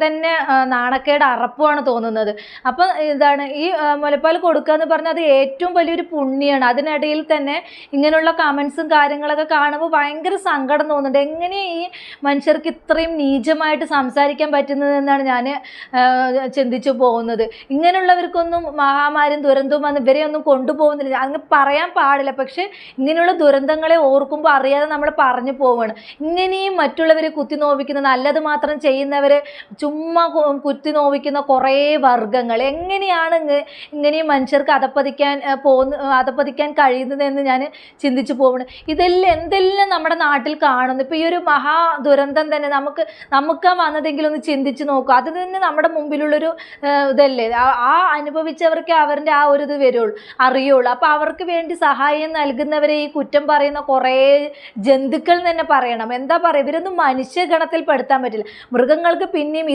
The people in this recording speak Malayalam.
തന്നെ നാണക്കേട് അറപ്പുമാണ് തോന്നുന്നത്. അപ്പം എന്താണ് ഈ മുലപ്പാൽ കൊടുക്കുക എന്ന് പറഞ്ഞാൽ അത് ഏറ്റവും വലിയൊരു പുണ്യമാണ്. അതിനിടയിൽ തന്നെ ഇങ്ങനെയുള്ള കമൻസും കാര്യങ്ങളൊക്കെ കാണുമ്പോൾ ഭയങ്കര സങ്കടം തോന്നുന്നുണ്ട്. എങ്ങനെ ഈ മനുഷ്യർക്ക് ഇത്രയും നീചമായിട്ട് സംസാരിക്കാൻ പറ്റുന്നത് എന്നാണ് ഞാൻ ചിന്തിച്ചു പോകുന്നത്. ഇങ്ങനെയുള്ളവർക്കൊന്നും മഹാമാരിയും ദുരന്തവും വന്ന് ഇവരെയൊന്നും കൊണ്ടുപോകുന്നില്ല, അങ്ങ് പറയാൻ പാടില്ല. പക്ഷെ ഇങ്ങനെയുള്ള ദുരന്തങ്ങളെ ഓർക്കുമ്പോൾ അറിയാതെ നമ്മൾ പറഞ്ഞു പോവുകയാണ്. ഇങ്ങനെയും മറ്റുള്ളവരെ കുത്തി നോവിക്കുന്ന, നല്ലത് മാത്രം ചെയ്യുന്നവരെ ചുമ്മാ കുത്തി നോവിക്കുന്ന കുറേ വർഗങ്ങൾ, എങ്ങനെയാണ് ഇങ്ങനെയും മനുഷ്യർക്ക് അധപ്പതിക്കാൻ കഴിയുന്നതെന്ന് ഞാൻ ചിന്തിച്ചു പോവുകയാണ്. ഇതെല്ലാം എന്തെല്ലാം നമ്മുടെ നാട്ടിൽ കാണുന്നു. ഇപ്പോൾ ഈ ഒരു മഹാ ദുരന്തം തന്നെ നമുക്കാ വന്നതെങ്കിലും ഒന്ന് ചിന്തിച്ച് നോക്കുക. അത് തന്നെ നമ്മുടെ മുമ്പിലുള്ളൊരു ഇതല്ലേ. ആ അനുഭവിച്ചവർക്ക് അവരുടെ ആ ഒരു ഇത് അറിയുള്ളൂ. അപ്പോൾ അവർക്ക് വേണ്ടി സഹായം നൽകുന്നവരെ ഈ കുറ്റം പറയുന്ന കുറേ ജന്തുക്കൾ തന്നെ പറയണം. എന്താ പറയുക, ഇവരൊന്നും മനുഷ്യഗണത്തിൽ പെടുത്താൻ പറ്റില്ല. മൃഗങ്ങൾക്ക് പിന്നെയും